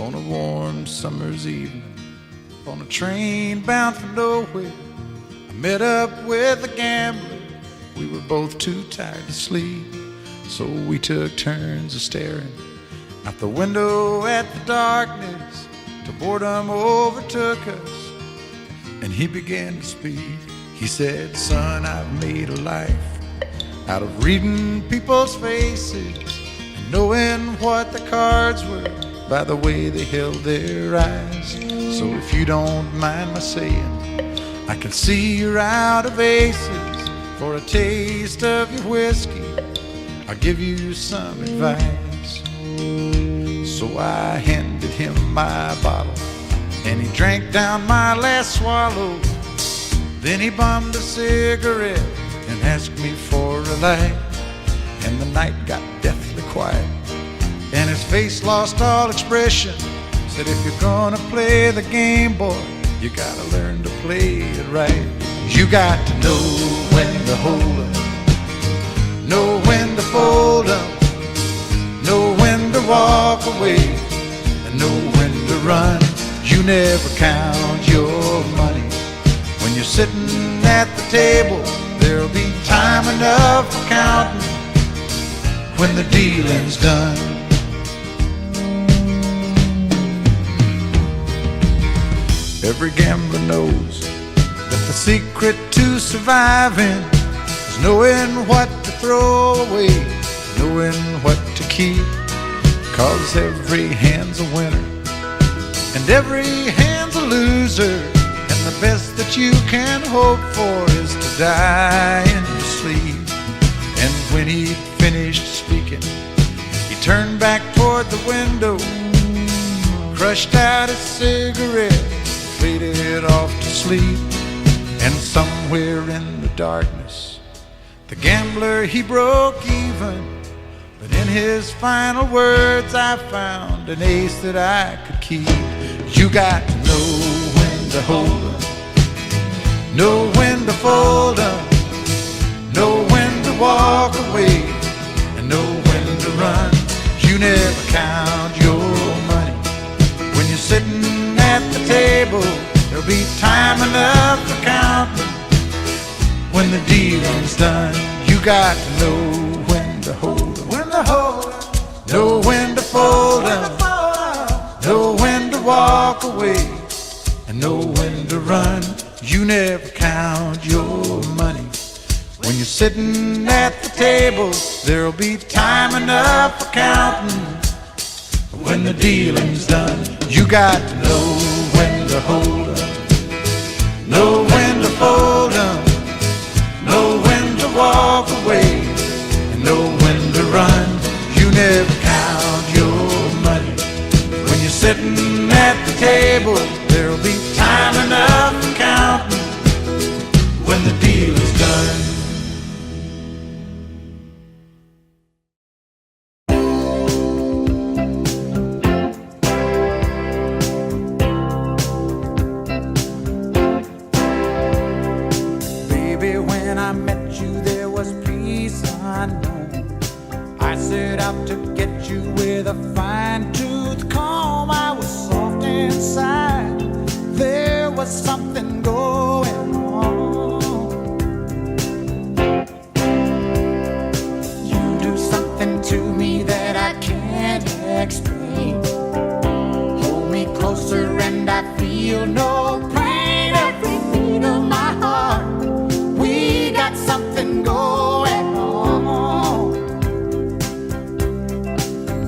on a warm summer's evening, on a train bound for nowhere. I met up with a gambler. We were both too tired to sleep, so we took turns of staring out the window at the darkness till boredom overtook us, and he began to speak. He said, "Son, I've made a life out of reading people's faces and knowing what the cards were by the way they held their eyes. So if you don't mind my saying, I can see you're out of aces. For a taste of your whiskey, I'll give you some advice." So I handed him my bottle, and he drank down my last swallow. Then he bummed a cigarette and asked me for a light, and the night got deathly quiet, and his face lost all expression. Said, "If you're gonna play the game, boy, you gotta learn to play it right. You got to know when to hold 'em, know when to fold 'em, know when to walk away, and know when to run. You never count your money when you're sitting at the table. There'll be time enough for counting when the dealing's done." Every gambler knows that the secret to surviving is knowing what to throw away, knowing what to keep. 'Cause every hand's a winner and every hand's a loser, and the best that you can hope for is to die in your sleep. And when he finished speaking, he turned back toward the window, crushed out his cigarette, faded off to sleep. And somewhere in the darkness, the gambler, he broke even. But in his final words, I found an ace that I could keep. You got to know when to hold 'em, know when to fold 'em, know when to walk away, and know when to run. You never count your money when you're sitting at the table. There'll be time enough for counting when the dealing's done. You got to know when to hold 'em, know when to fold 'em, know when to walk away, and know when to run. You never count your money when you're sitting at the table. There'll be time enough for counting when the dealing's done. You got to know when to hold 'em, know when to fold 'em, know when to walk away, and know when to run. You never count your money when you're sitting at the table. There'll be time enough for counting when the deal is done. Baby, when I met you, there was peace unknown. I set out to get you with a fine-tooth comb. I was soft inside. There was something going on. You do something to me that I can't explain. Hold me closer and I feel no pain. Every beat of my heart, we got something going on.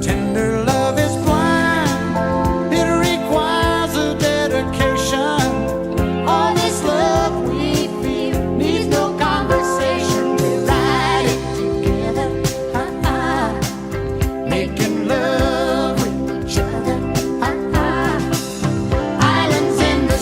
Tender love is blind, it requires a dedication. All this love we feel needs no conversation. We light it together, making love with each other. Islands in the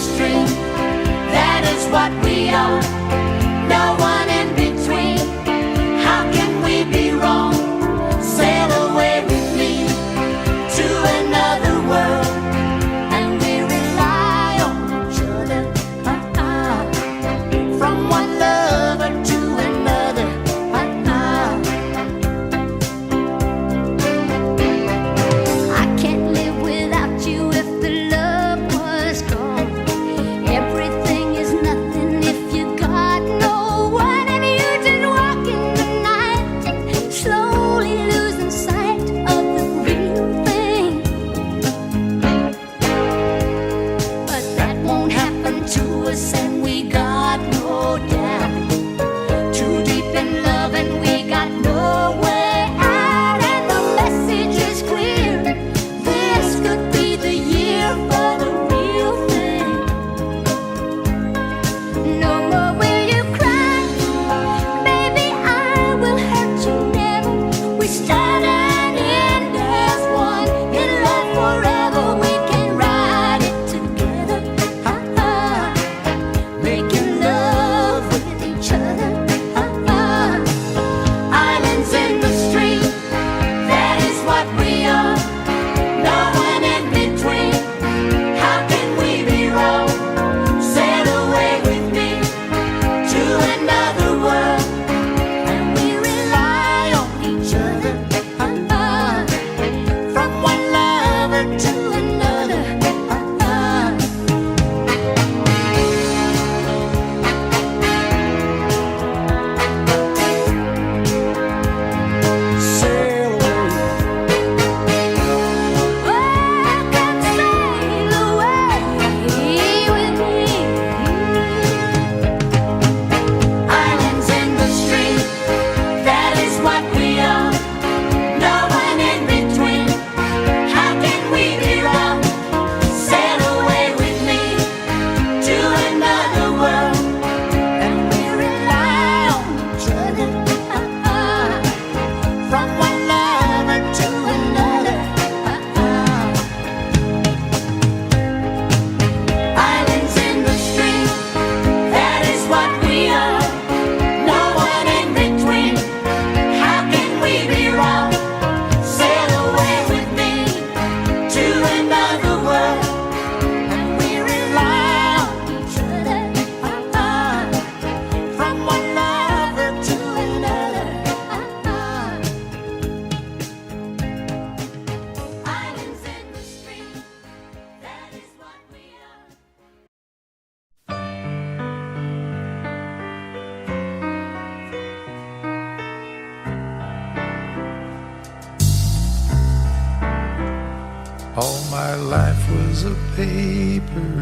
my life was a paper,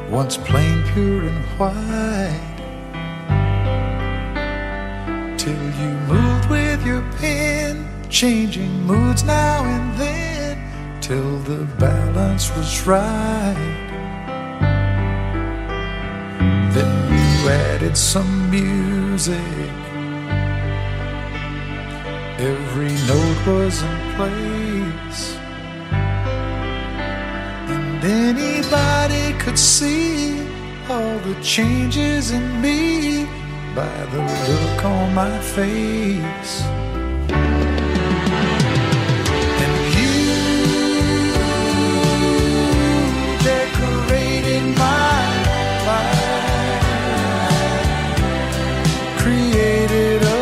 once plain, pure and white, till you moved with your pen, changing moods now and then, till the balance was right. Then you added some music, every note was in place, and anybody could see all the changes in me by the look on my face. And you decorated my life, created a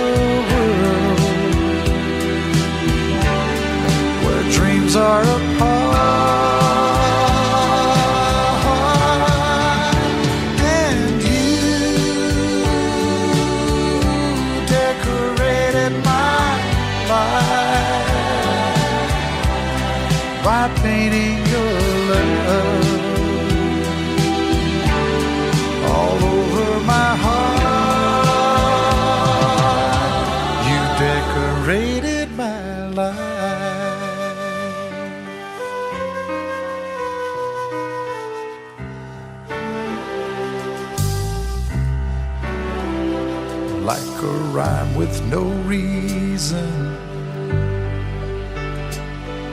dreams are apart, and you decorated my life by painting your love all over my heart. You decorated my life. Like a rhyme with no reason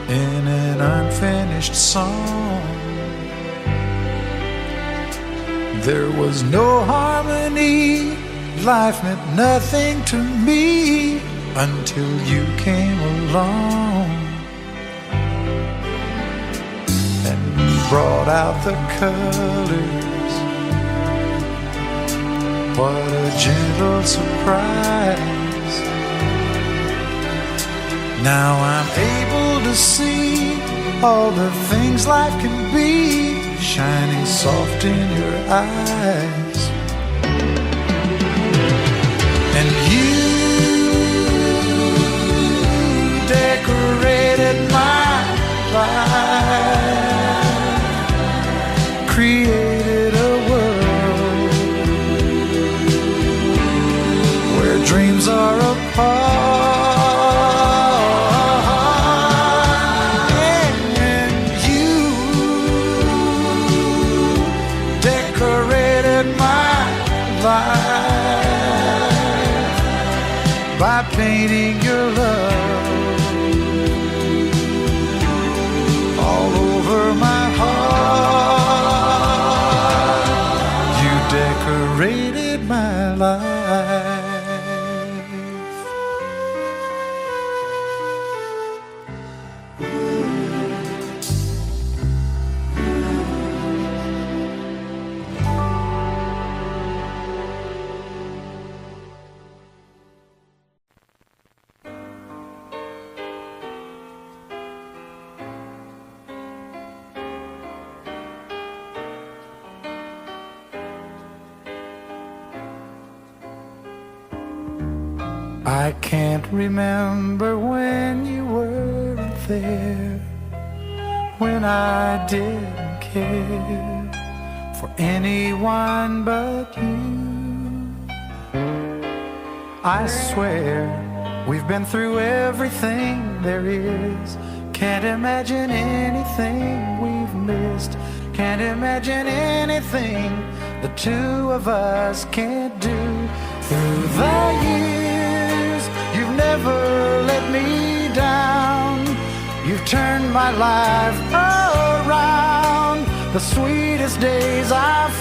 in an unfinished song, there was no harmony, life meant nothing to me until you came along and brought out the colors. What a gentle surprise. Now I'm able to see all the things life can be, shining soft in your eyes. And you decorated my life, created a dreams are apart, and you decorated my life by painting your love all over my heart. You decorated my life. I can't remember when you weren't there, when I didn't care for anyone but you. I swear we've been through everything there is. Can't imagine anything we've missed. Can't imagine anything the two of us can't do. Through the years, you've never let me down. You've turned my life around. The sweetest days I've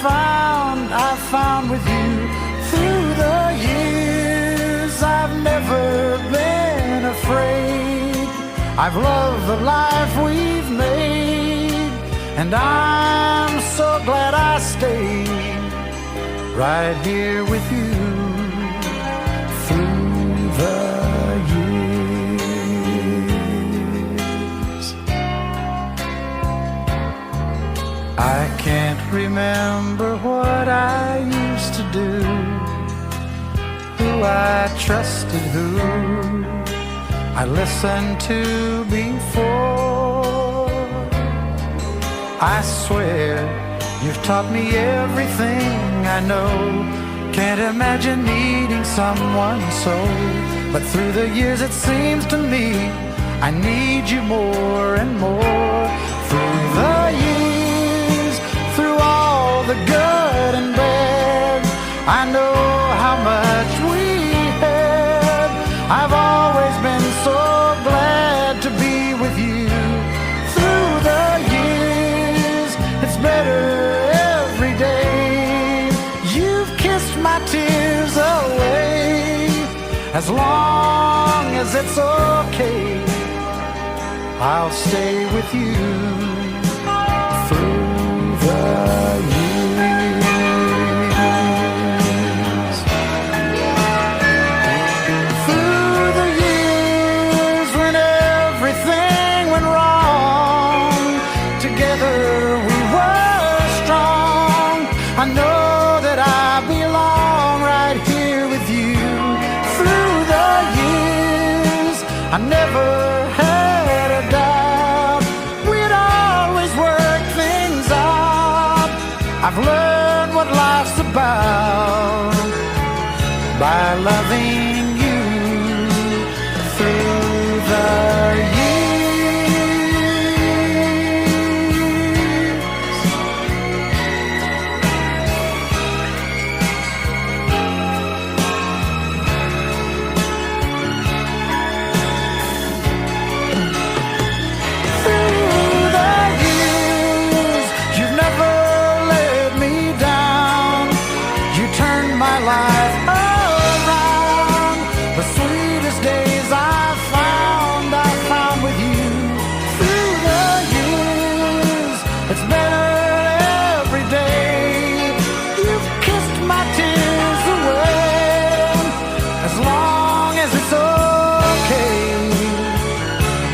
found with you. Through the years, I've never been afraid. I've loved the life we've made, and I'm so glad I stayed right here with you through the years. I can't remember what I used to do, who I trusted, who I listened to before. I swear you've taught me everything I know. Can't imagine needing someone so. But through the years it seems to me I need you more and more. Through the years, through all the good and bad, I know how much we had. I've always been so glad to be with you. Through the years, it's better every day. You've kissed my tears away. As long as it's okay, I'll stay with you through the years. Through the years when everything went wrong, together we were strong. I know that I belong right here with you. Through the years, I never had a doubt we'd always work things out. I've learned what life's about by loving you through the years.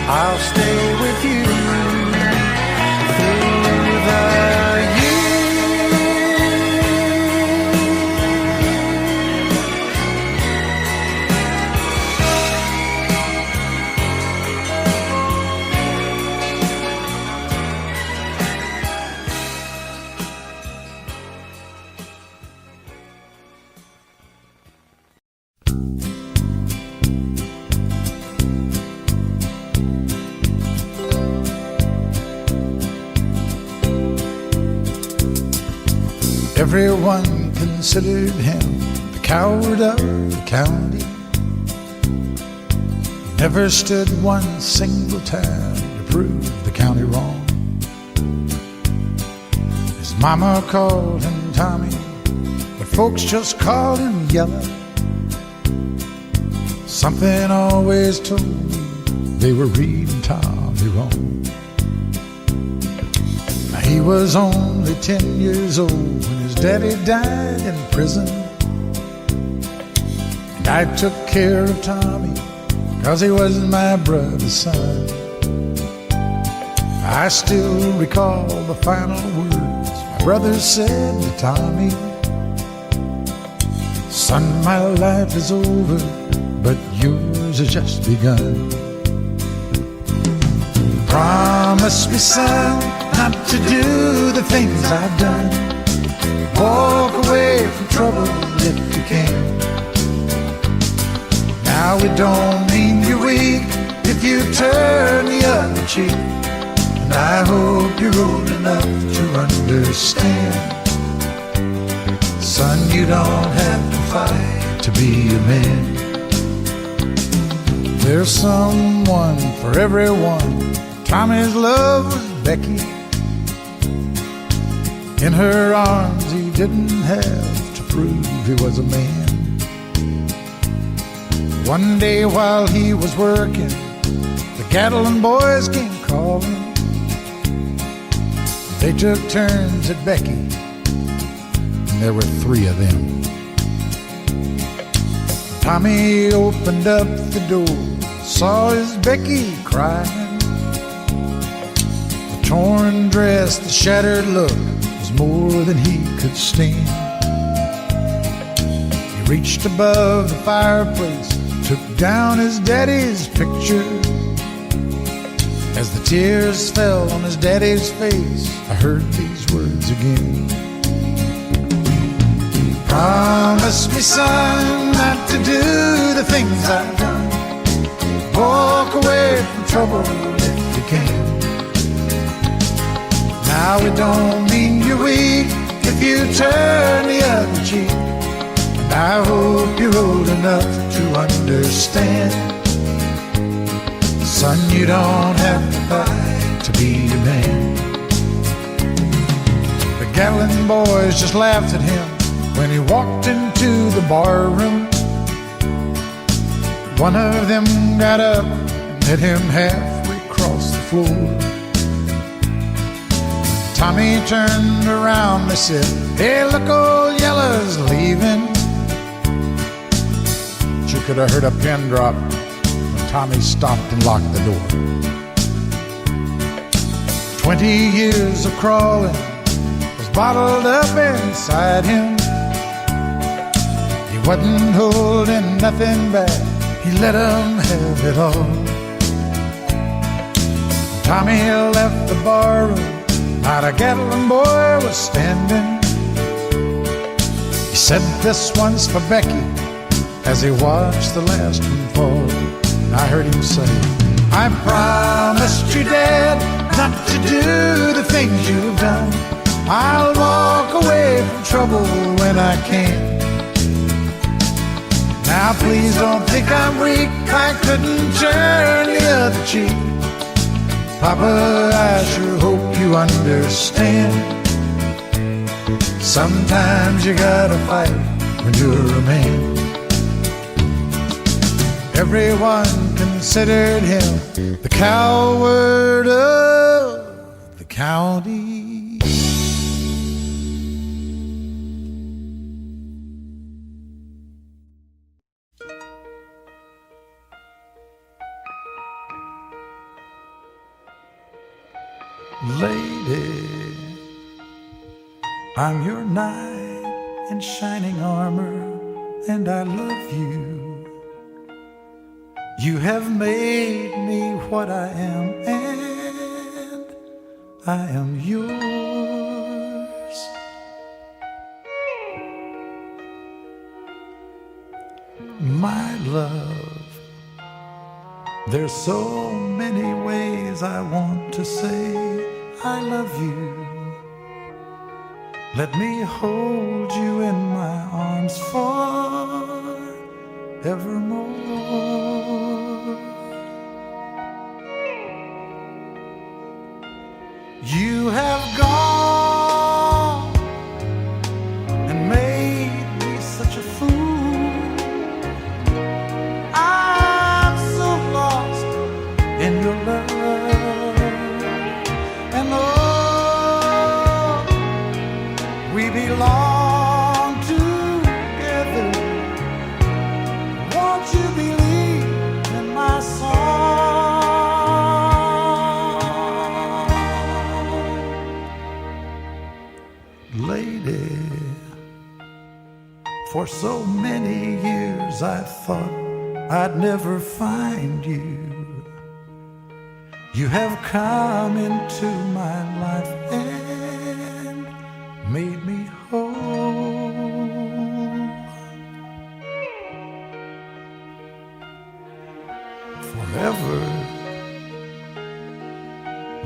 I'll stay with you through the Everyone considered him the coward of the county. Never stood one single time to prove the county wrong. His mama called him Tommy, but folks just called him Yellow. Something always told me they were reading Tommy wrong. He was only 10 years old when his daddy died in prison. And I took care of Tommy 'cause he was my brother's son. I still recall the final words my brother said to Tommy. Son, my life is over, but yours has just begun. Promise me, son, not to do the things I've done. Walk away from trouble if you can. Now it don't mean you're weak if you turn the other cheek. And I hope you're old enough to understand. Son, you don't have to fight to be a man. There's someone for everyone. Tommy's love was Becky. In her arms he didn't have to prove he was a man. One day while he was working, the Gatlin boys came calling. They took turns at Becky, and there were 3 of them. Tommy opened up the door, saw his Becky crying. The torn dress, the shattered look was more than he could stand. He reached above the fireplace, took down his daddy's picture. As the tears fell on his daddy's face, I heard these words again. Promise me, son, not to do the things I've done. Walk away from trouble if you can. Now it don't mean you're weak if you turn the other cheek. And I hope you're old enough to understand. Son, you don't have to fight to be a man. The Gatlin boys just laughed at him when he walked into the bar room. One of them got up and met him halfway across the floor. Tommy turned around, they said, "Hey, look, old Yellow's leaving." But you could have heard a pin drop when Tommy stopped and locked the door. 20 years of crawling was bottled up inside him. He wasn't holding nothing back, he let him have it all. Tommy left the bar room, not a Gatlin boy was standing. He said, "This one's for Becky," as he watched the last one fall. I heard him say, "I promised you, Dad, not to do the things you've done. I'll walk away from trouble when I can. Now please don't think I'm weak, I couldn't turn the other cheek. Papa, I sure hope you understand. Sometimes you gotta fight when you're a man." Everyone considered him the coward of the county. Lady, I'm your knight in shining armor, and I love you. You have made me what I am, and I am yours. My love, there's so many ways I want to say I love you. Let me hold you in my arms forevermore. You have gone and made me such a fool. I'm so lost in your love. And oh, we belong together. Won't you believe in my song? Lady, for so many years I thought I'd never find you. You have come into my life and made me whole. Forever,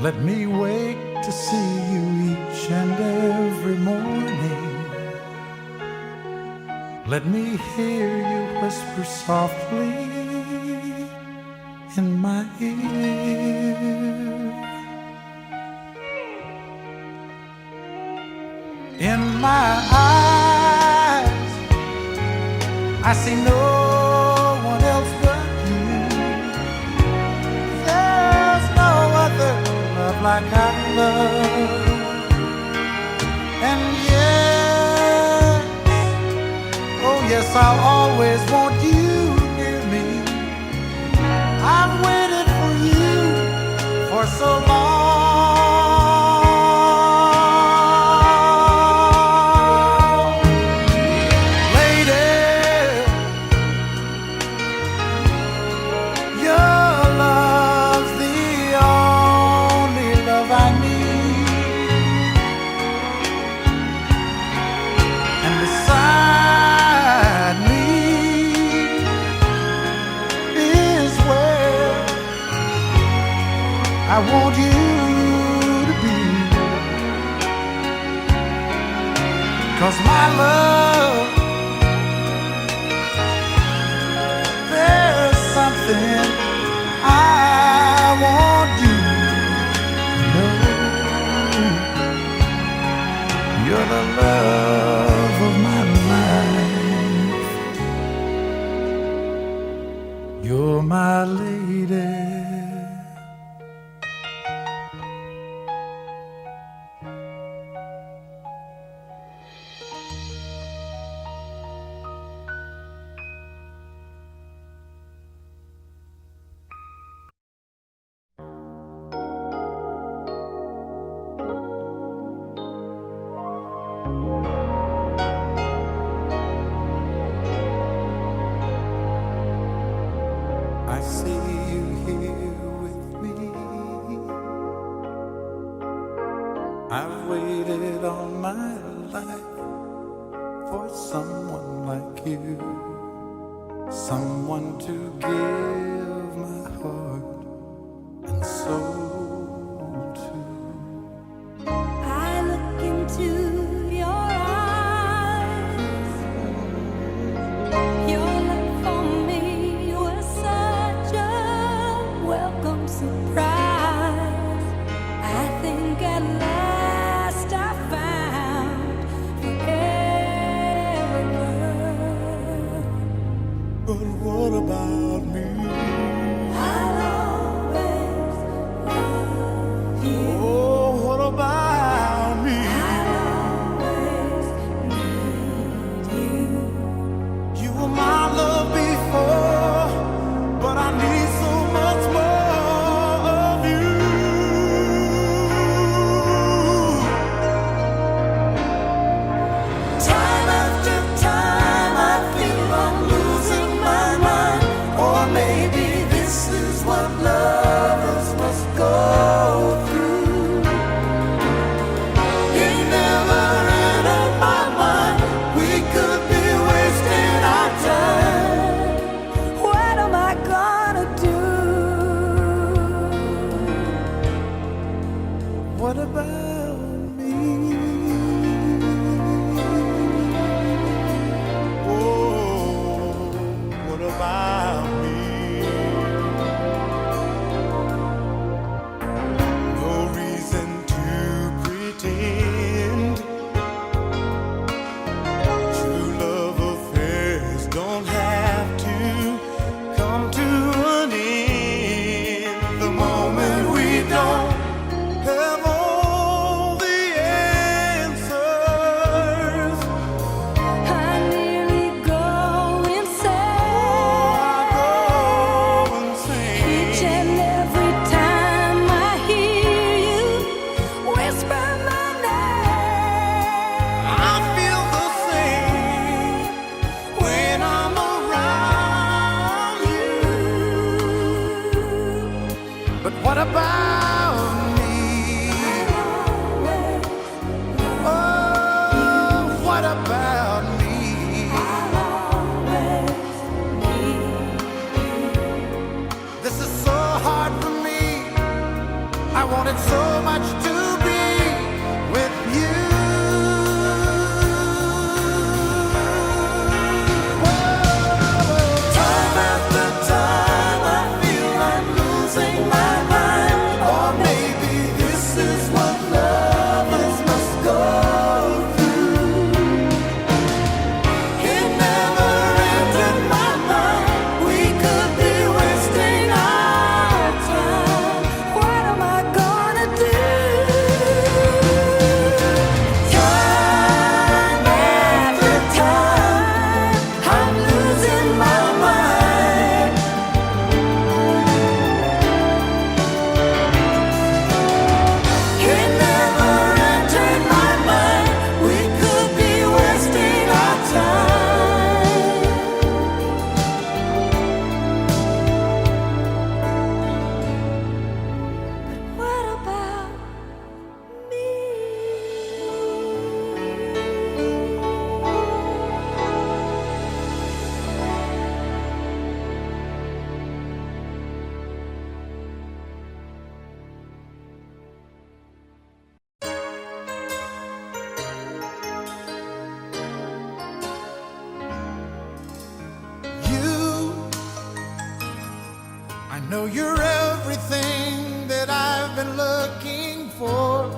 let me wake to see you each and every morning. Let me hear you whisper softly in my ear. In my eyes, I see no one else but you. There's no other love like I love. And yes, oh yes, I'll always want you near me. I've waited for you for so long. I want you to be. 'Cause my love, there's something I want you to know. You're the love of my life. You're my lady. I see you here with me. I've waited all my life for someone like you, someone to give my heart and soul to. I look into your eyes. Your love for me was such a welcome surprise. I think at last I found forever. But what about me? I'll always love you. Oh, what about me? I'll always need you. You were my love before, but I need so much more of you. Time after time I feel I'm losing my mind. Or maybe this is what lovers must go through. It never entered my mind we could be wasting our time. What am I gonna do? What about me? Oh, what about me? No reason to pretend. True love affairs don't have to come to an end. The moment we don't have all the answers, I nearly go I insane. go insane. Each and every time I hear you whisper my name, I feel the same when I'm around you. But what about me? Oh, what about me? This is so hard for me. I wanted so much to be with you. Time after time I feel I'm losing my mind. Or maybe this is what lovers must go through. It never entered my mind we could be wasting our time. What am I gonna do? know you're everything that I've been looking for.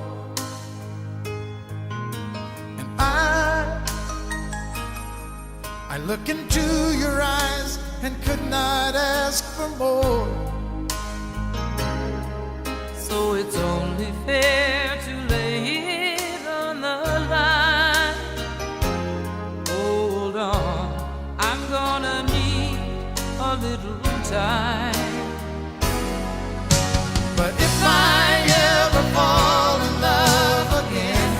And I look into your eyes and could not ask for more. So it's only fair to lay it on the line. Hold on, I'm gonna need a little time. But if I ever fall in love again,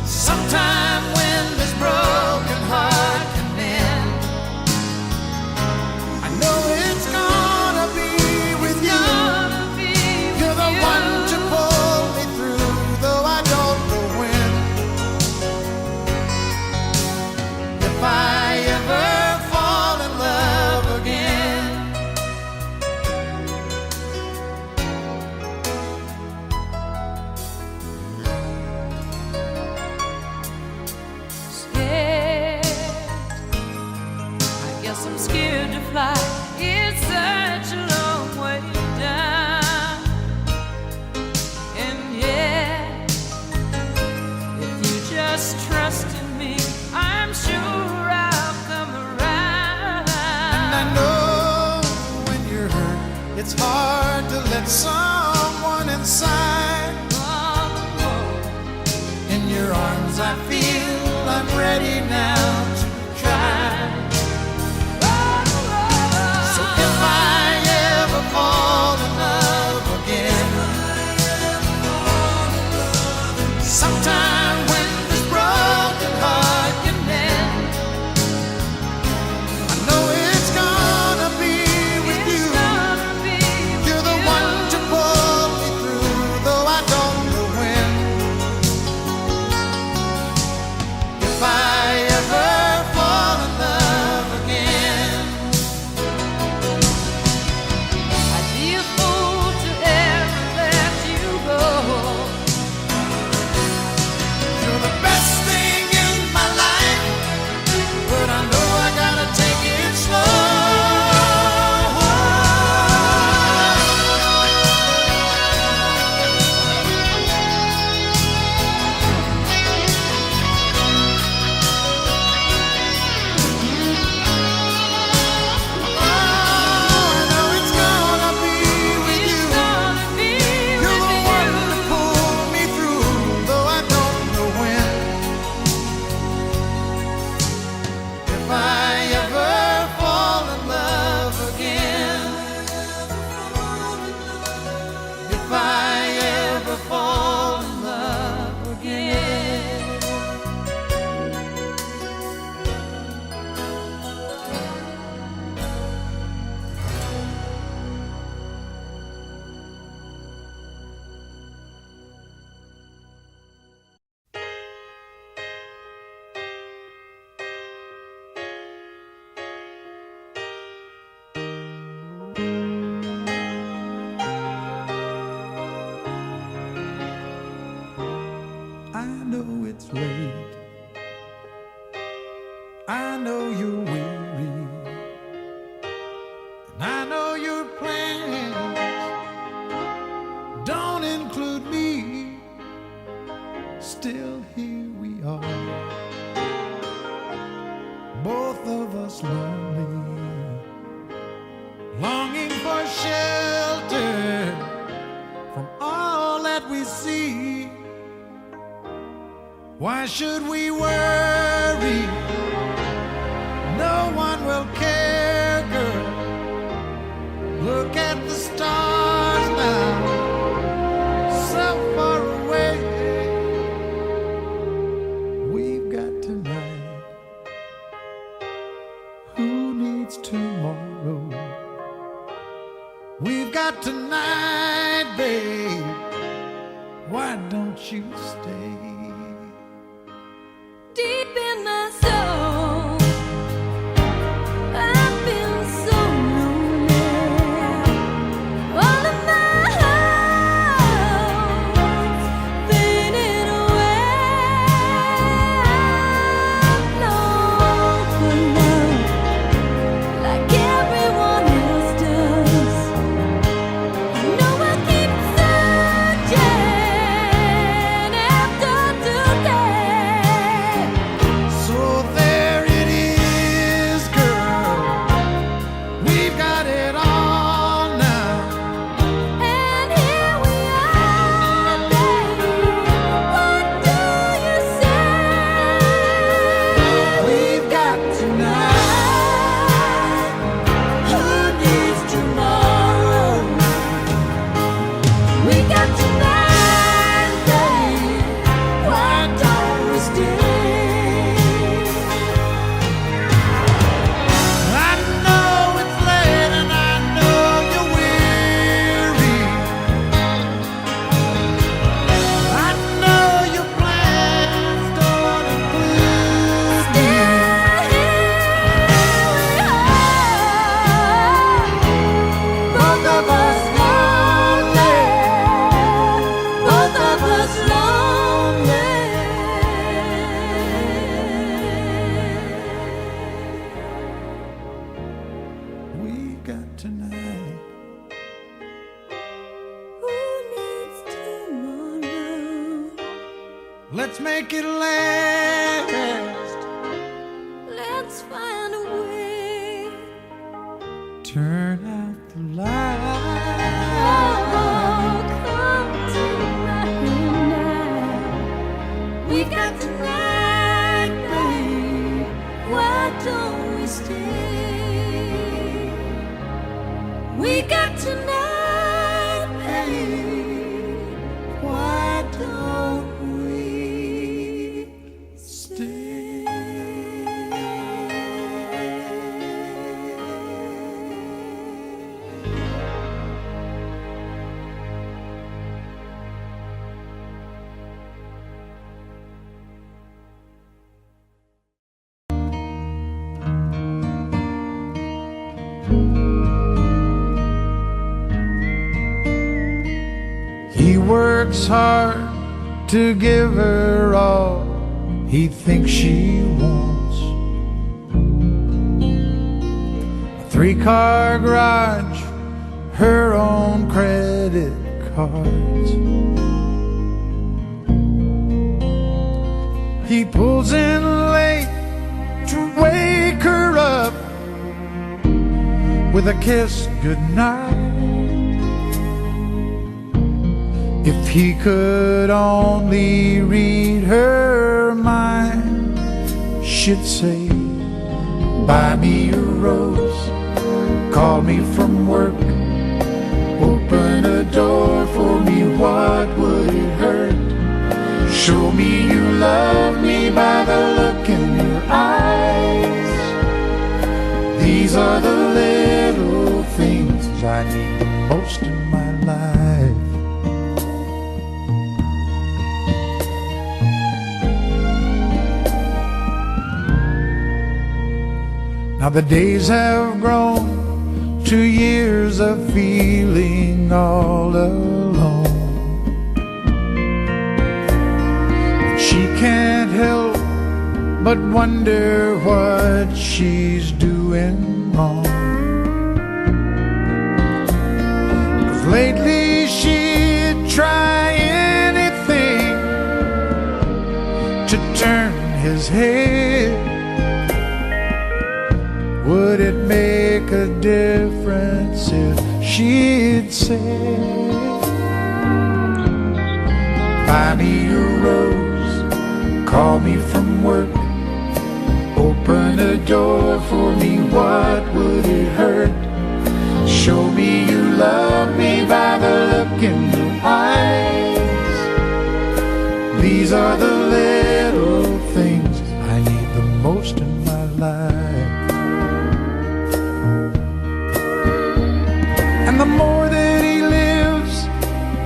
sometime when this broken heart can mend, I know it's gonna be with you. You're the one to pull me through, though I don't know when. If I ever fall in love again, I'm scared to fly, it's such a long way down. And yeah, if you just trust in me, I'm sure I'll come around. and I know when you're hurt, it's hard to let someone inside. In your arms I feel I'm ready now to try. Fall in love again, sometime when this broken heart can mend, I know it's gonna be with you. You're the one to pull me through, though I don't know when. If I ever fall in love again, I know it's late, I know you're weary, and I know your plans don't include me. Still here we are, both of us lonely, longing for shelter from all that we see. Why should we worry? No one will care, girl. Look at the stars now, so far away. We've got tonight. Who needs tomorrow? We've got tonight, babe. Why don't you stay? Deep in my soul, I feel so lonely. All of my hopes fading away. I long for love like everyone. got tonight? Who needs tomorrow? Let's make it last. Let's find a way. Turn out the light. Oh, come tonight. We got tonight, babe. Why don't we stay? We got tonight, babe. Why don't we stay? He works hard to give her all he thinks she wants. A 3-car garage, her own credit cards. He pulls in late to wake her up with a kiss goodnight. If he could only read her mind, she'd say, buy me a rose, call me from work, open a door for me, what would it hurt? Show me you love me by the look in your eyes. These are the little things I need the most in my life. Now the days have grown to years of feeling all alone. And she can't help but wonder what she's doing wrong. 'Cause lately she'd try anything to turn his head. Would it make a difference if she'd say, buy me a rose, call me from work, open a door for me, what would it hurt? Show me you love me by the look in your eyes. These are the little things I need the most in my life. And the more that he lives,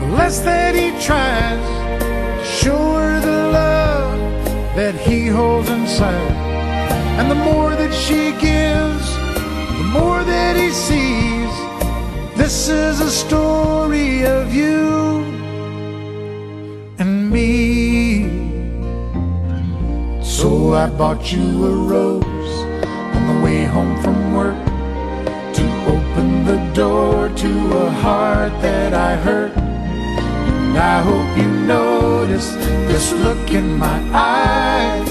the less that he tries to show her the love that he holds inside. And the more that she gives, the more that he sees. This is a story of you and me. So I bought you a rose on the way home from work, to open the door to a heart that I hurt. And I hope you notice this look in my eyes,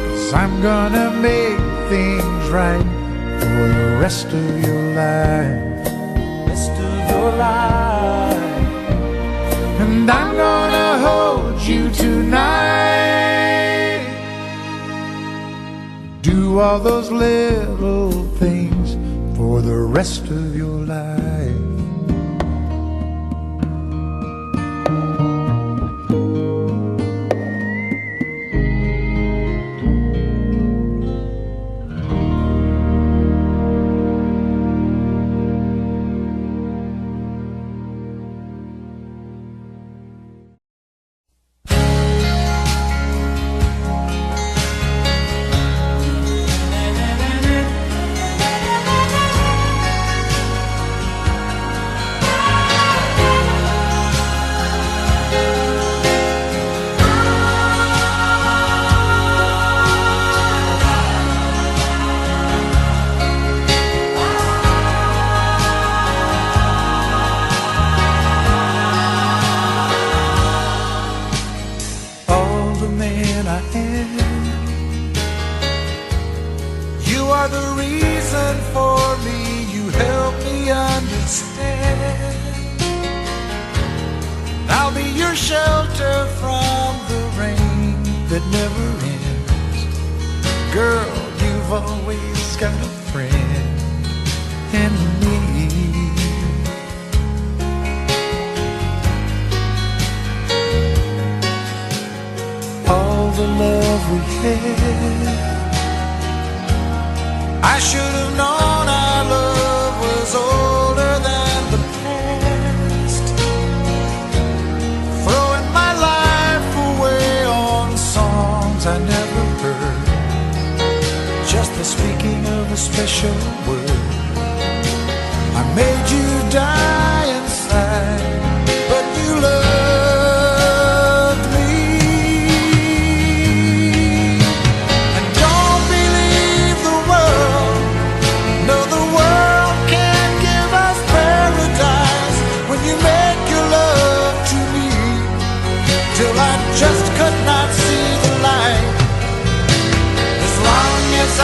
'cause I'm gonna make things right for the rest of your life. Rest of your life. And I'm gonna hold you tonight. Do all those little things for the rest of your life. the reason for me. You help me understand. I'll be your shelter from the rain that never ends. Girl, you've always got a friend in me. All the love we had, I should have known our love was older than the past. Throwing my life away on songs I never heard, just the speaking of a special word. I made you die inside, but you loved me. And don't believe the world. No, the world can't give us paradise when you make your love to me, till I just could not see the light. As long as I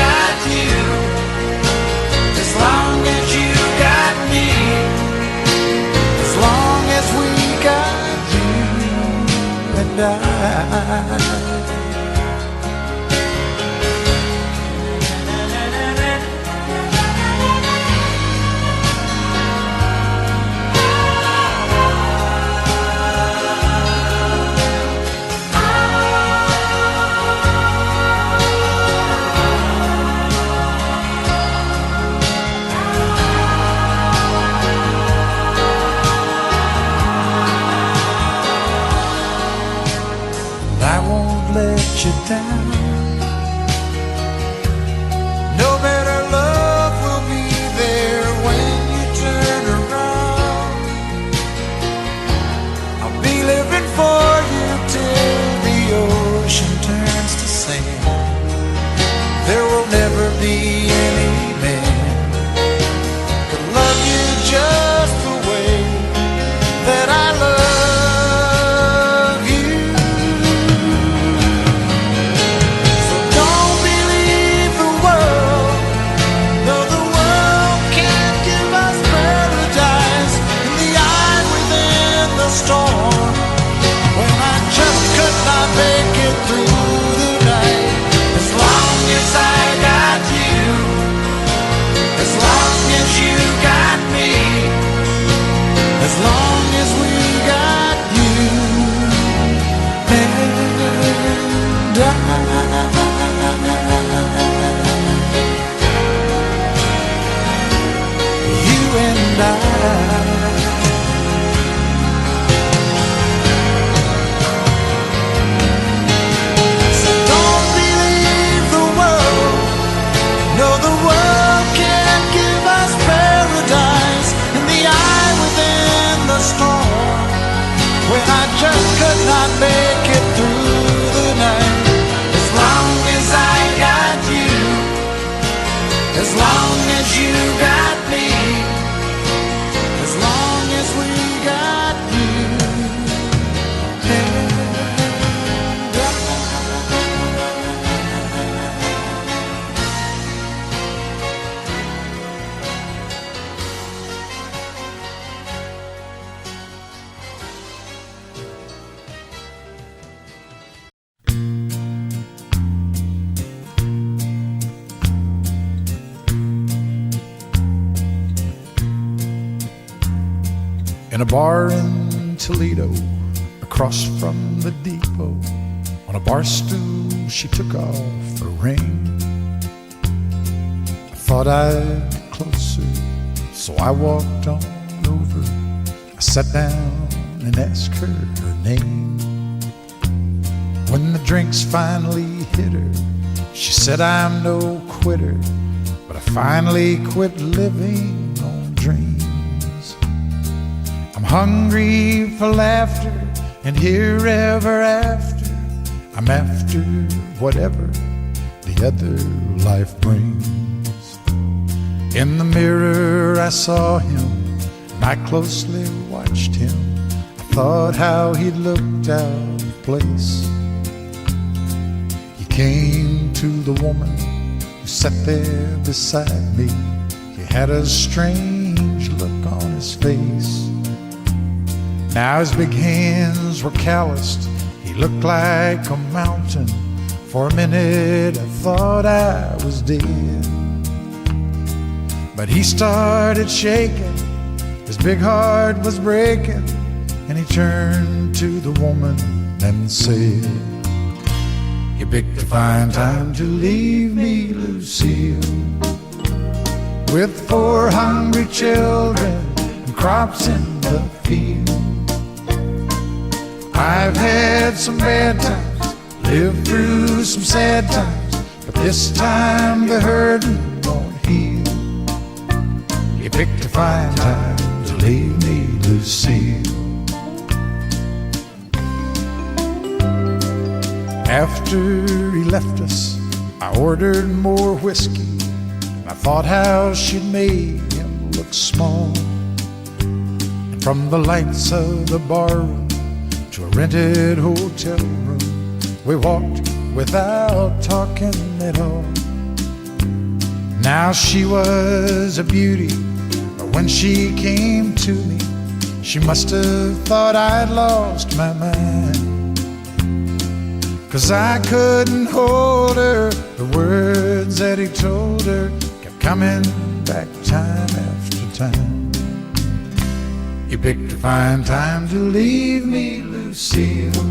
got you, as long as you got me, as long as we got you and I. I won't let you down. No better love will be there when you turn around. I'll be living for you till the ocean turns to sand. There will never be any man could love you just the way that I love. Storm, when I just could not make it through the night. As long as I got you, as long as you got me, as long as we got you and I, you and I. When I just could not make it through the night. As long as I got you, as long as you got me, as long as we got you and in a bar in Toledo, across from the depot, on a bar stool she took off her ring. I thought I'd get closer, so I walked on over. I sat down and asked her her name. When the drinks finally hit her, she said, I'm no quitter, but I finally quit living on dreams. I'm hungry for laughter, and here ever after, I'm after whatever the other life brings. In the mirror I saw him, and I closely watched him. I thought how he looked out of place. He came to the woman who sat there beside me. He had a strange look on his face. Now his big hands were calloused. He looked like a mountain. For a minute I thought I was dead. But he started shaking, his big heart was breaking, and he turned to the woman and said, "You picked a fine time to leave me, Lucille, with 4 hungry children and crops in the field. I've had some bad times, lived through some sad times, but this time the hurting won't heal. You picked a fine time to leave me, Lucille." After he left us, I ordered more whiskey, and I thought how she'd made him look small. And from the lights of the barroom to a rented hotel room, we walked without talking at all. Now she was a beauty, but when she came to me, she must have thought I'd lost my mind. 'Cause I couldn't hold her, the words that he told her kept coming back time after time. You picked a fine time to leave me, Lucille,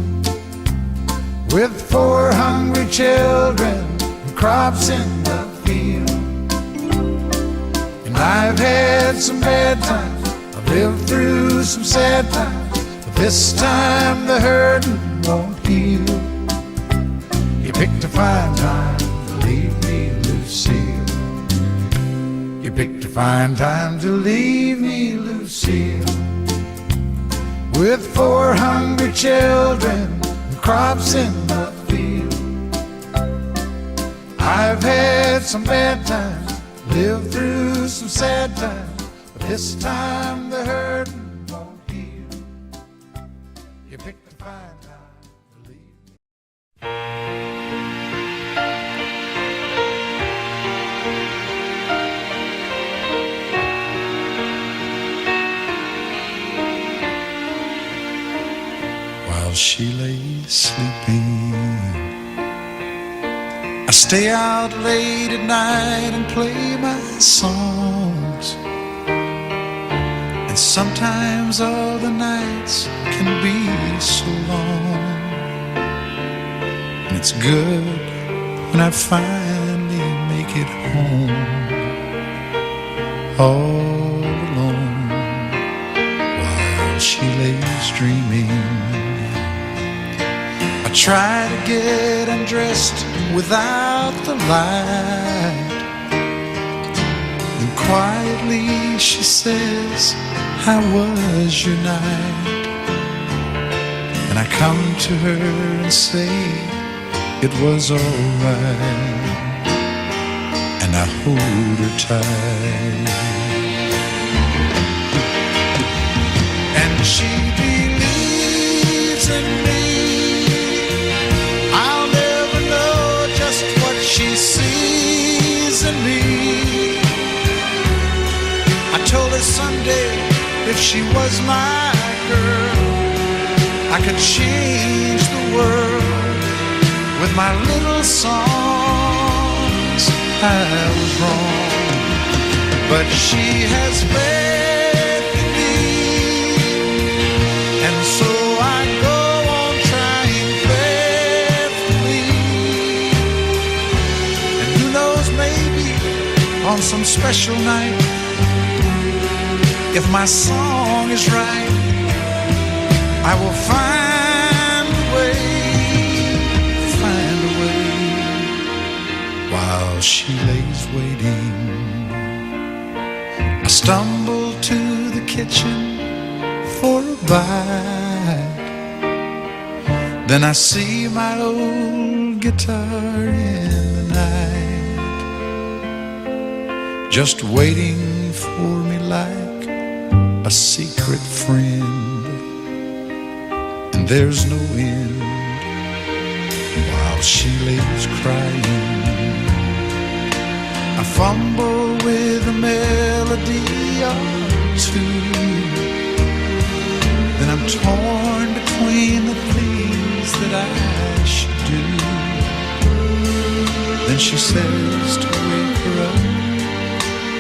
with 4 hungry children and crops in the field. And I've had some bad times, I've lived through some sad times, but this time the hurting won't heal. You picked a fine time to leave me, Lucille. You picked a fine time to leave me, Lucille, with 4 hungry children and crops in the field. I've had some bad times, lived through some sad times, but this time the hurting won't heal. You picked a fine time to leave me. While she lay sleeping, I stay out late at night and play my songs. And sometimes all the nights can be so long. And it's good when I finally make it home, all alone, while she lays dreaming. I try to get undressed without the light, and quietly she says, "How was your night?" And I come to her and say, "It was alright," and I hold her tight. And she believes in me. I'll never know just what she sees in me. I told her someday if she was my girl, I could change the world with my little songs. I was wrong, but she has faith in me, and so I go on trying faithfully. And who knows, maybe on some special night, if my song is right, I will find a way, while she lays waiting. I stumble to the kitchen for a bite. Then I see my old guitar in the night, just waiting for me like a secret friend. And there's no end while she lays crying. I fumble with a melody or two, then I'm torn between the things that I should do. Then she says to wake her up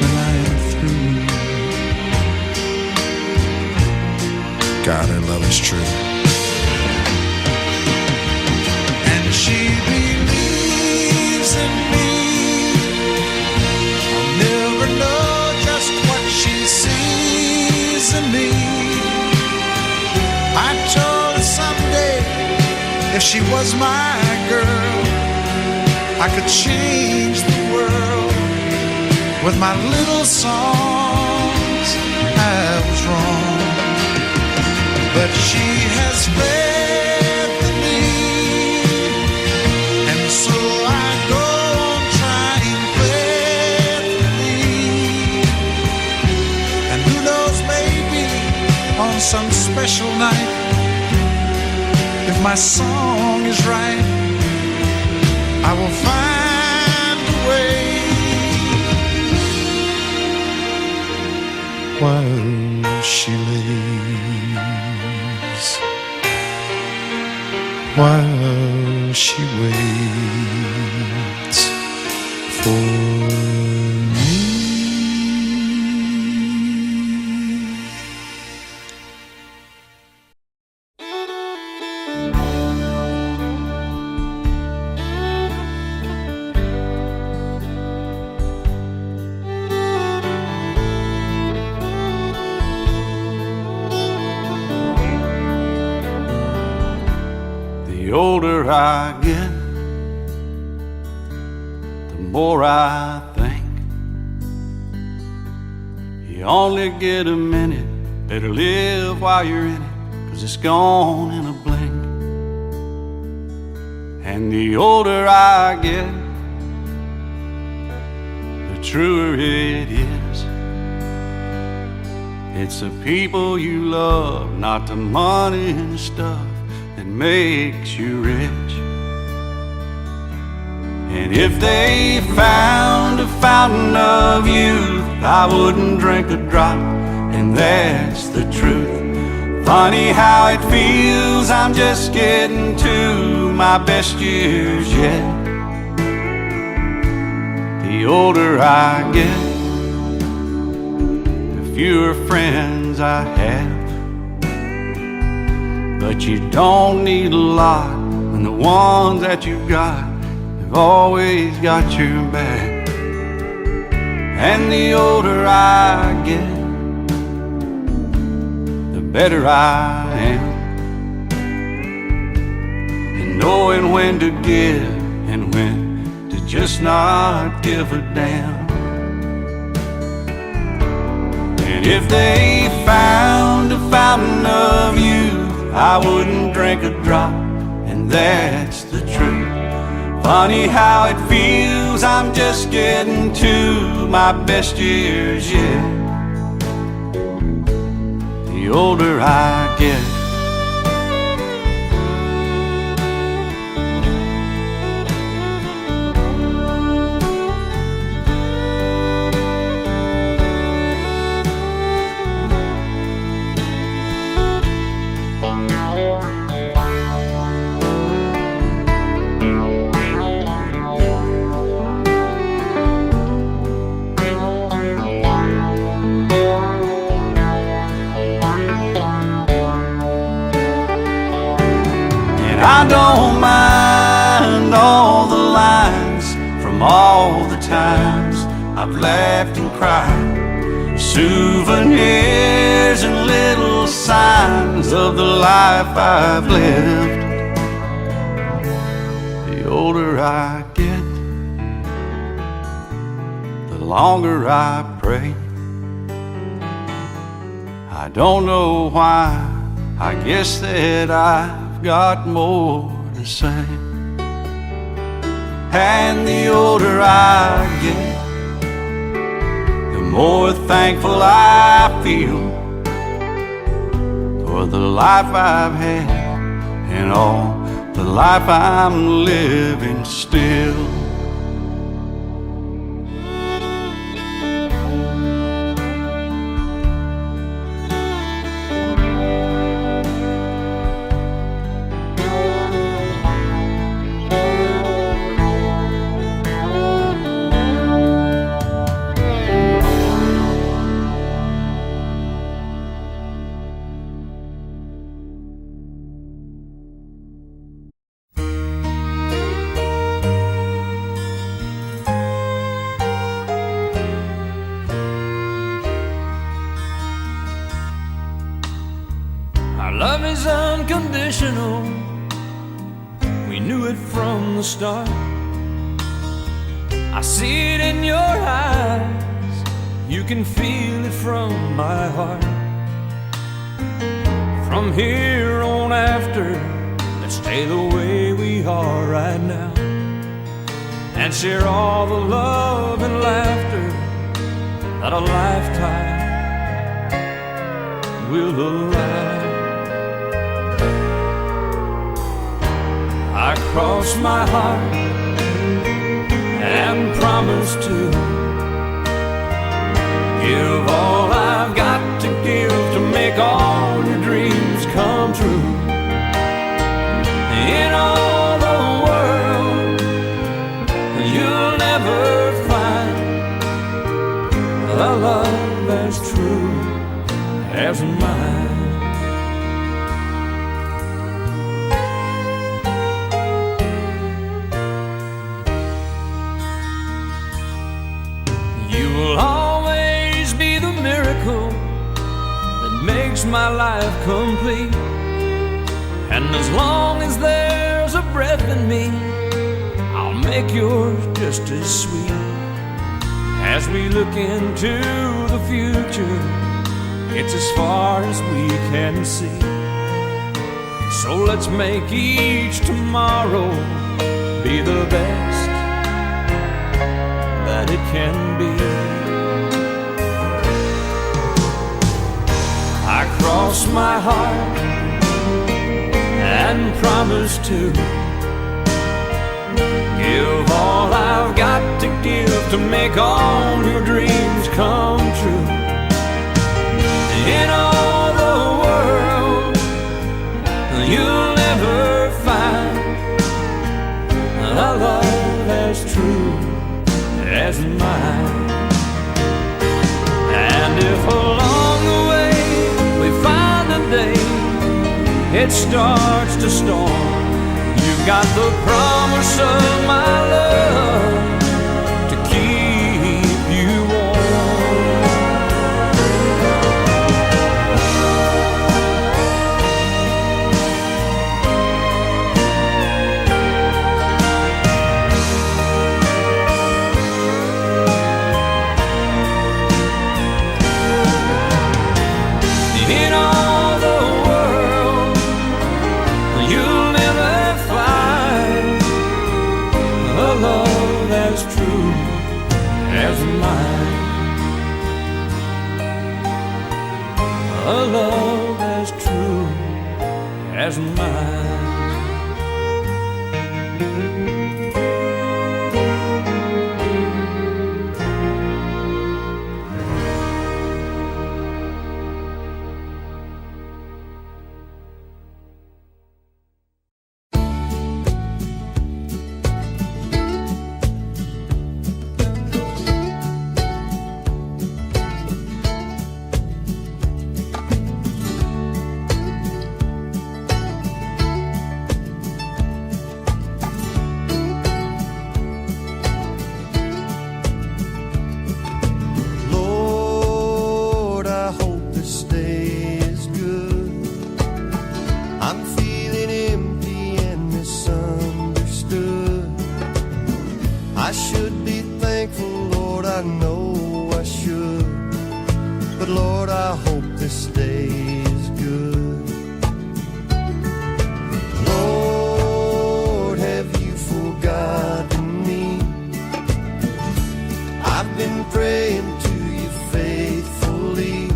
when I am through. God, her love is true. And she believes in me. I'll never know just what she sees in me. I told her someday if she was my girl, I could change the world with my little songs. I was wrong, but she has read the need, and so I go on trying faithfully. And who knows, maybe on some special night, if my song is right, I will find a way. While she lays, while she waits for me. The older I get, the more I think you only get a minute. Better live while you're in it, 'cause it's gone in a blink. And the older I get, the truer it is. It's the people you love, not the money and stuff, that makes you rich. And if they found a fountain of youth, I wouldn't drink a drop, and that's the truth. Funny how it feels, I'm just getting to my best years yet. The older I get, the fewer friends I have. But you don't need a lot when the ones that you've got have always got your back. And the older I get, the better I am in knowing when to give and when to just not give a damn. And if they found a fountain of youth, I wouldn't drink a drop, and that's the truth. Funny how it feels, I'm just getting to my best years yet. The older I get. I don't mind all the lines from all the times I've laughed and cried. Souvenirs and little signs of the life I've lived. The older I get, the longer I pray. I don't know why, I guess that I've got more to say. And the older I get, the more thankful I feel for the life I've had and all the life I'm living still. unconditional. We knew it from the start. I see it in your eyes. You can feel it from my heart. From here on after, let's stay the way we are right now, and share all the love and laughter that a lifetime will allow. I cross my heart and promise to give all I've got to give to make all your dreams come true. In all the world, you'll never find a love as true as mine. You will always be the miracle that makes my life complete. And as long as there's a breath in me, I'll make yours just as sweet. As we look into the future, it's as far as we can see. So let's make each tomorrow be the best that it can be. I cross my heart and promise to give all I've got to give to make all your dreams come true. In all the world, you'll never find a love as true as mine. And if along the way we find a day it starts to storm, you've got the promise of my love to keep you warm. In all the world, you'll never find a love as true as mine. A love as true as mine. Lord, I hope this day is good. I'm feeling empty and misunderstood. I should be thankful, Lord, I know I should. But Lord, I hope this day is good. Lord, have you forgotten me? I've been praying to you faithfully.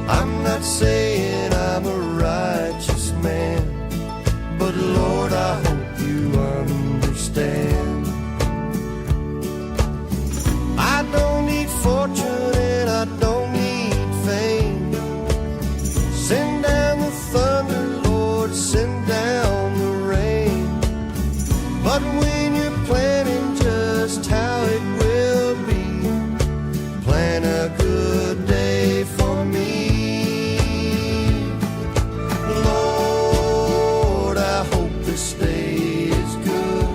I'm not saying I'm a righteous man, but Lord, I hope you understand. I don't need fortune and I don't need fame. Send down the thunder, Lord, send down the rain. But when you're planning just how it will be, plan a good day for me. Lord, I hope this day is good.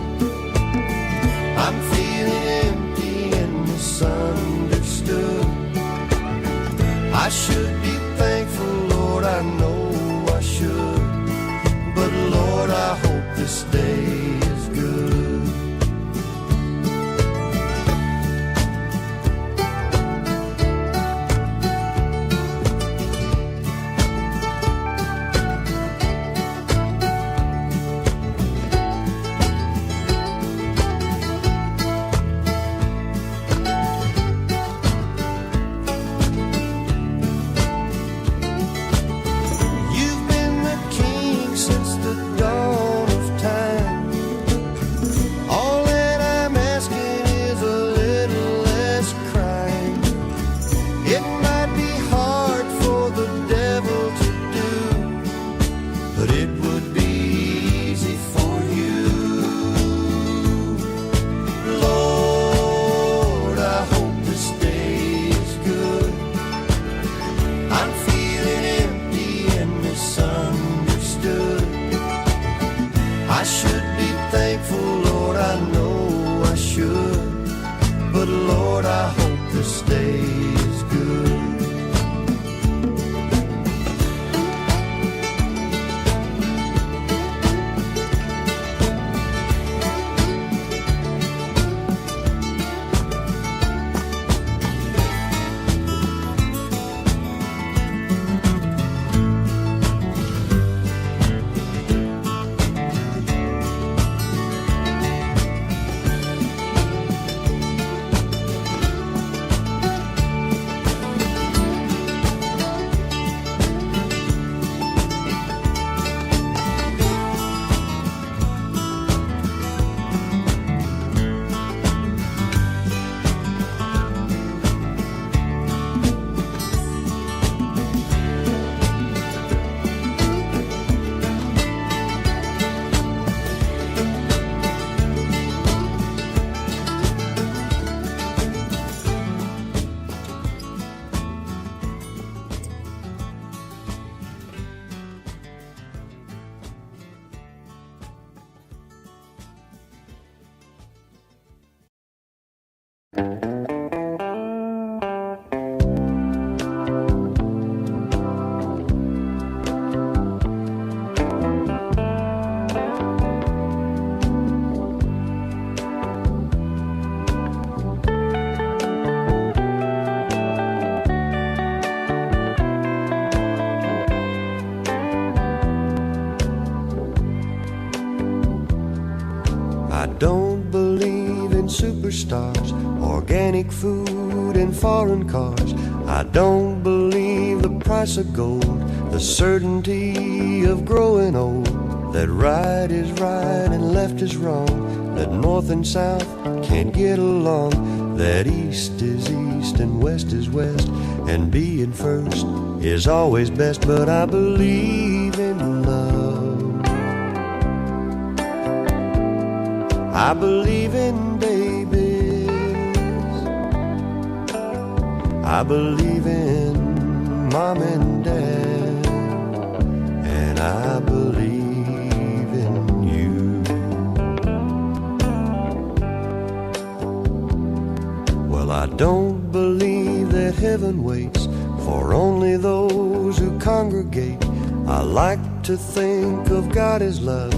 I'm feeling empty and misunderstood. I should be thankful, Lord, I know I should. but Lord, I hope this stays good. I don't believe in superstars, organic food and foreign cars. I don't believe the price of gold, the certainty of growing old, that right is right and left is wrong, that north and south can't get along, that east is east and west is west, and being first is always best. But I believe in love. I believe in babies. I believe in mom and dad. And I believe in you. Well, I don't believe that heaven waits for only those who congregate. I like to think of God as love.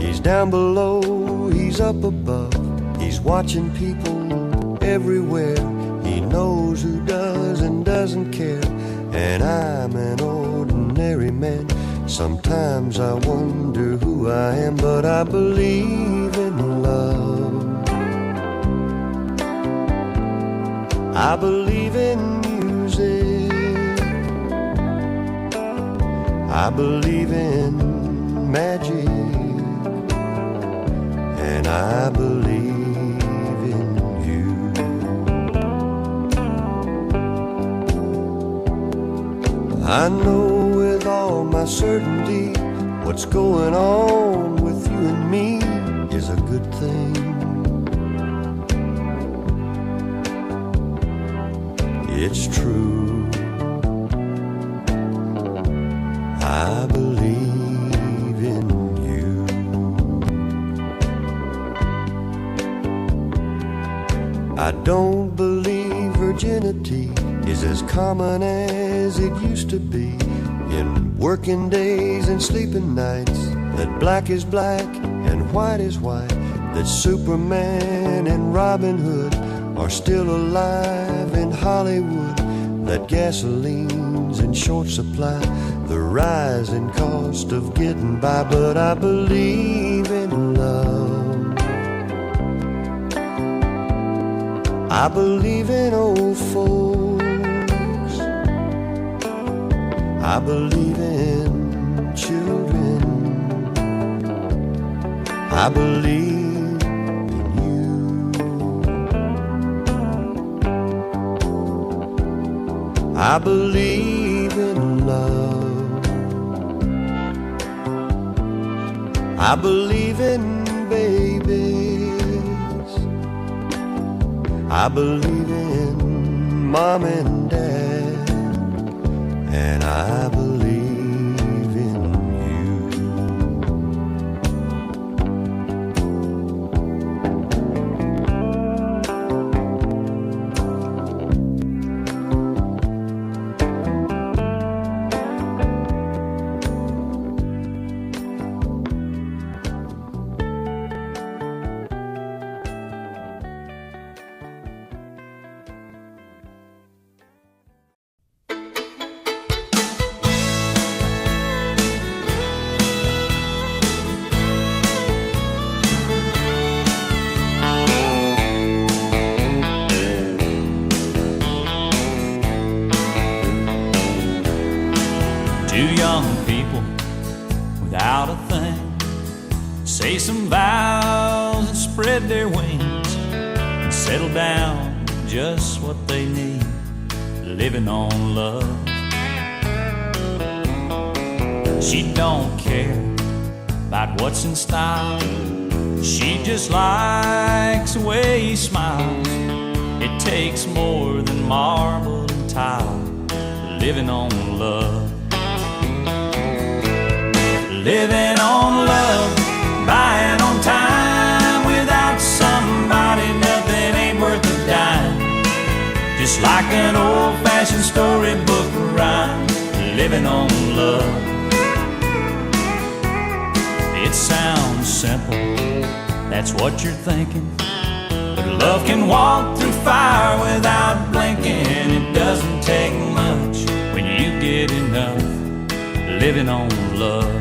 He's down below, he's up above. He's watching people everywhere. He knows who does and doesn't care. And I'm an ordinary man. Sometimes I wonder who I am, but I believe in love. I believe in music. I believe in magic. And I believe in you. I know with all my certainty what's going on with you and me is a good thing. It's true. I believe in you. I don't believe virginity is as common as it used to be. In working days and sleeping nights, that black is black and white is white, that Superman and Robin Hood are still alive in Hollywood, that gasoline's in short supply, the rising cost of getting by. But I believe in love. I believe in old folks. I believe in children. I believe in you. I believe in love. I believe in babies. I believe in mom and dad. And I believe in you. without a thing, say some vows and spread their wings, and settle down just what they need, living on love. She don't care about what's in style, she just likes the way he smiles. It takes more than marble and tile, living on love. Living on love, buying on time. Without somebody, nothing ain't worth a dime. Just like an old-fashioned storybook rhyme, living on love. It sounds simple, that's what you're thinking, but love can walk through fire without blinking. It doesn't take much when you get enough, living on love.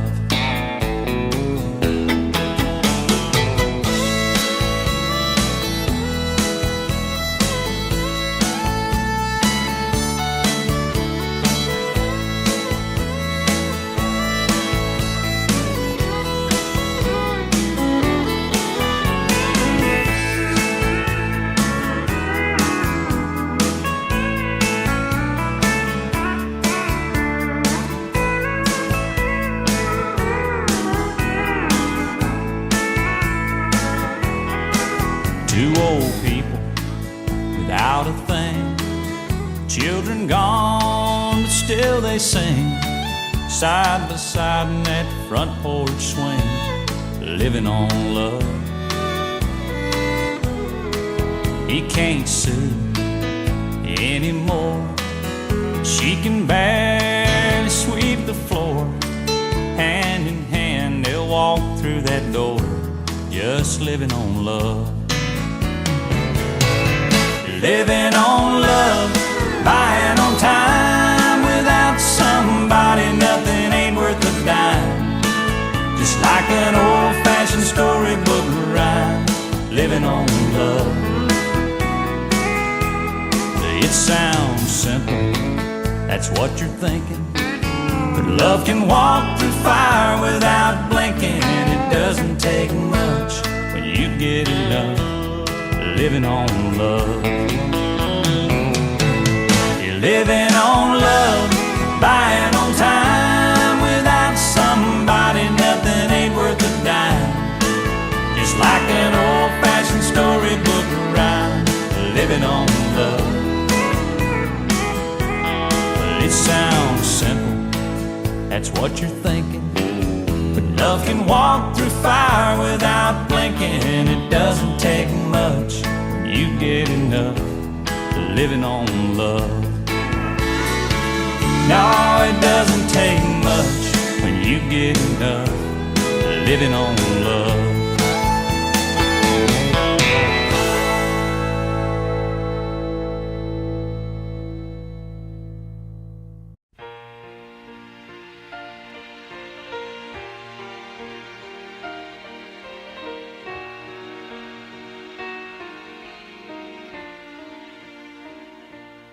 Two old people without a thing, children gone, but still they sing, side by side in that front porch swing, living on love. He can't sue anymore, she can barely sweep the floor. Hand in hand they'll walk through that door, just living on love. Living on love, buying on time. Without somebody, nothing ain't worth a dime. Just like an old-fashioned storybook rhyme, living on love. It sounds simple, that's what you're thinking, but love can walk through fire without blinking. It doesn't take much when you get enough, living on love. You're living on love, buying on time. Without somebody, nothing ain't worth a dime. Just like an old-fashioned storybook rhyme, living on love. Well, it sounds simple, that's what you're thinking, but love can walk through fire without blinking. It doesn't take much when you get enough, living on love. No, it doesn't take much when you get enough, living on love.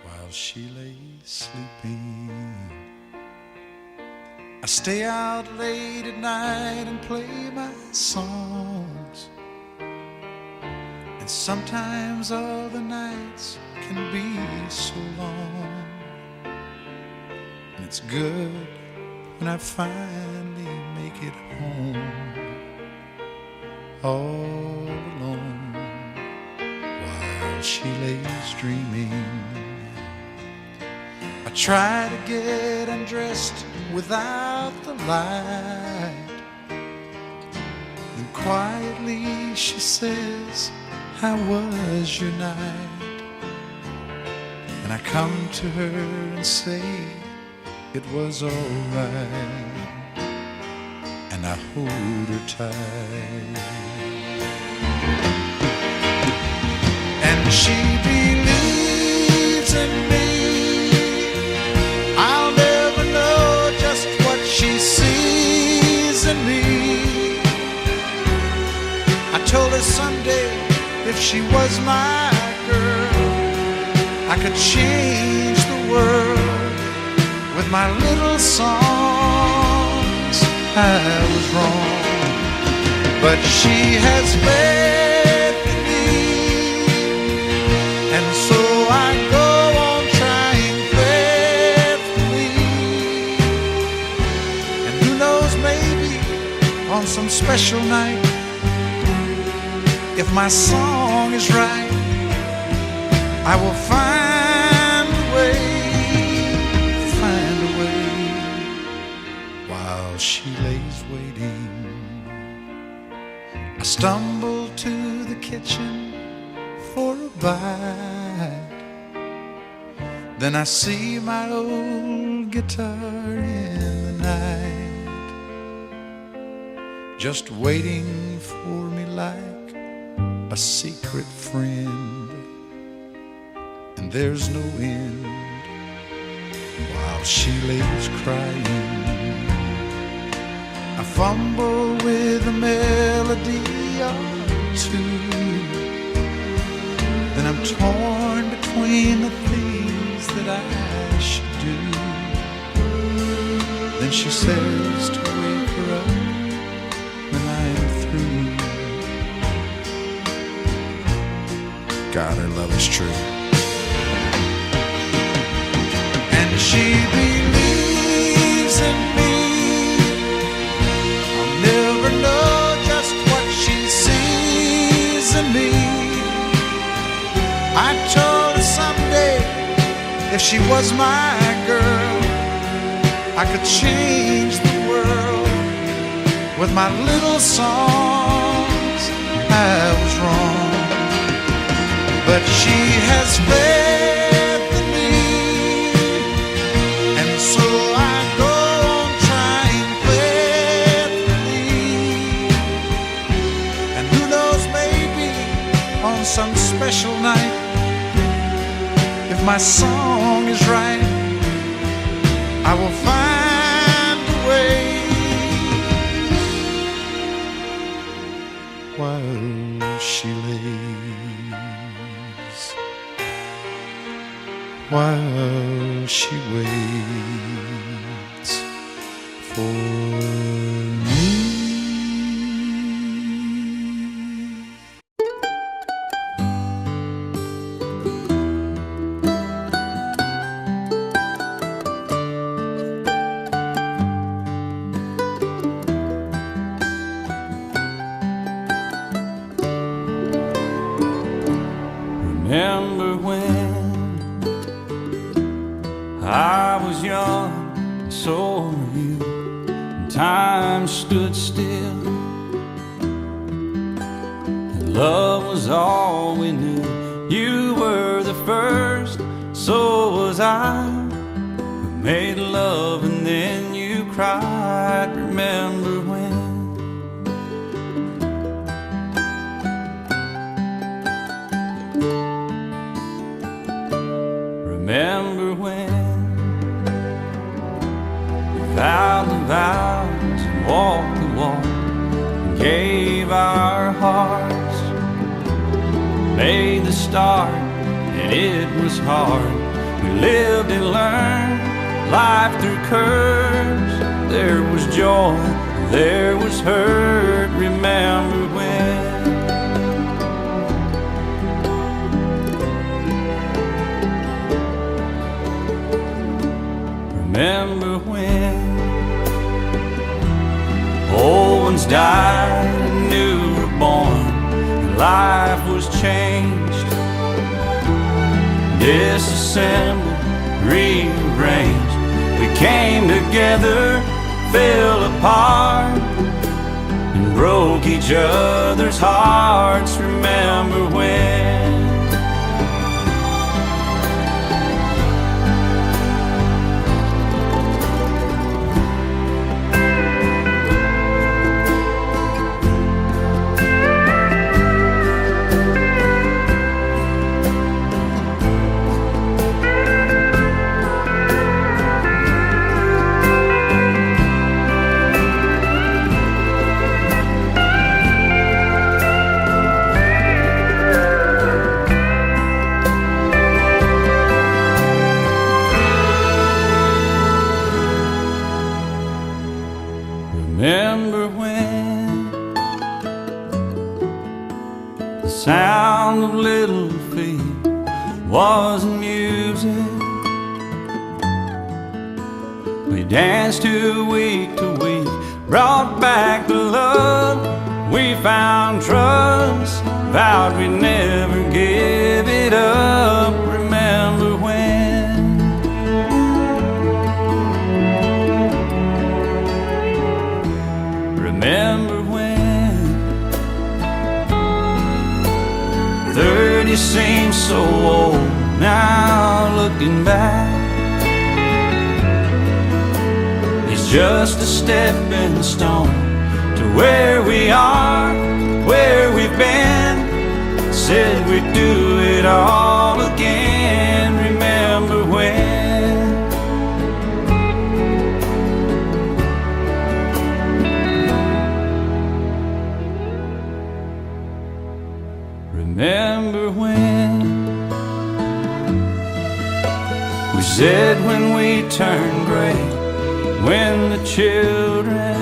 While she lay sleeping, I stay out late at night and play my songs. And sometimes all the nights can be so long. And it's good when I finally make it home, all alone, while she lays dreaming. I try to get undressed without the light, and quietly she says, "How was your night?" And I come to her and say it was all right, and I hold her tight. And she believes in me. I'll never know just what she sees in me. I told her someday if she was my girl, I could change the world with my little songs. I was wrong. But she has faith in me, and so I go on trying faithfully. And who knows, maybe on some special night, if my song is right, I will find a way, while she lays waiting. I stumble to the kitchen for a bite. Then I see my old guitar in the night, just waiting for me like a secret friend. And there's no end while she lays crying. I fumble with a melody or two, then I'm torn between the things that I should do. Then she says to wake her up when I am through. God, her love is true. And she believes in me. I'll never know just what she sees in me. I told her someday, if she was my girl, I could change the world with my little songs. I was wrong, but she has faith in me, and so I go on trying faithfully. And who knows, maybe on some special night, if my song is right, I will find a way. While she lays, while she waits for me. Remember when I was young, and so were you, and time stood still, and love was all we knew. You were the first, so was I. We made love and then you cried. Remember when? Remember when we vowed the vows and walked the walk and gave our hearts, made the start, and it was hard. We lived and learned life through curves. There was joy, there was hurt. Remember when? Remember when old ones died and new were born, and life was changed, disassembled, rearranged. We came together, fell apart, and broke each other's hearts. Remember when? wasn't music. We danced to week, brought back the love. We found trust, vowed we'd never give it up. Remember when? Remember when? 30 seems so old now, looking back. It's just a stepping stone to where we are, where we've been. Said we'd do it all again. Remember when? Remember when? We said when we turn gray, when the children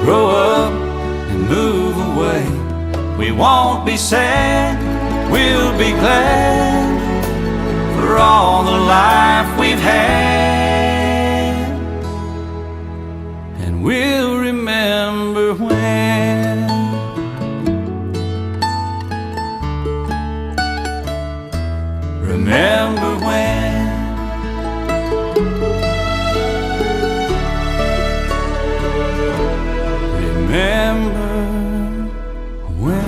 grow up and move away, we won't be sad, we'll be glad for all the life we've had. And we'll remember when. Remember when. Remember when.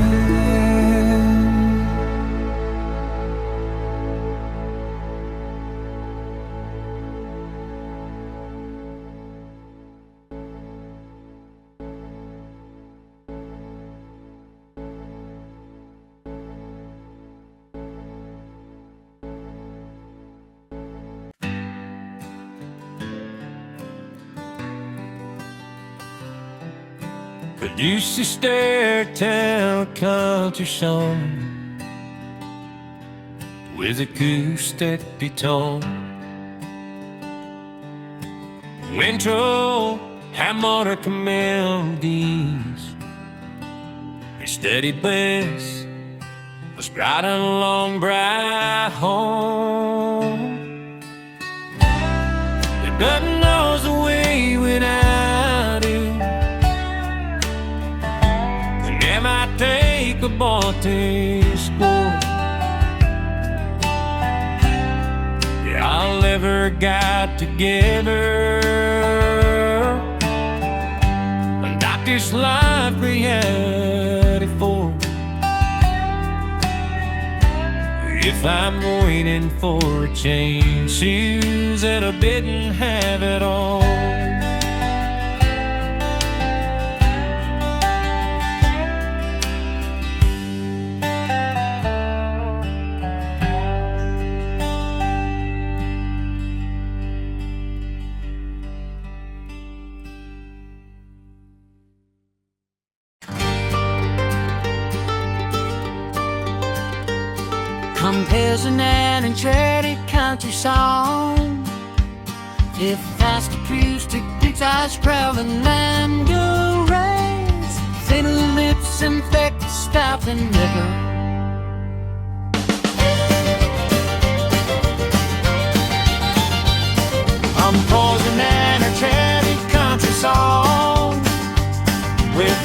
But used to stare tell a country song with acoustic guitar, intro harmonica melodies, a steady bass was riding along bright home. But nothing knows the way without you. I might take a boy to school. Yeah, all ever got together and got this life reality for. If I'm waiting for a change, shoes that I didn't have at all. Compares an energetic country song. If fast acoustic guitars traveling mango-rays, thin lips infect the stopping liquor. Composing an energetic country song with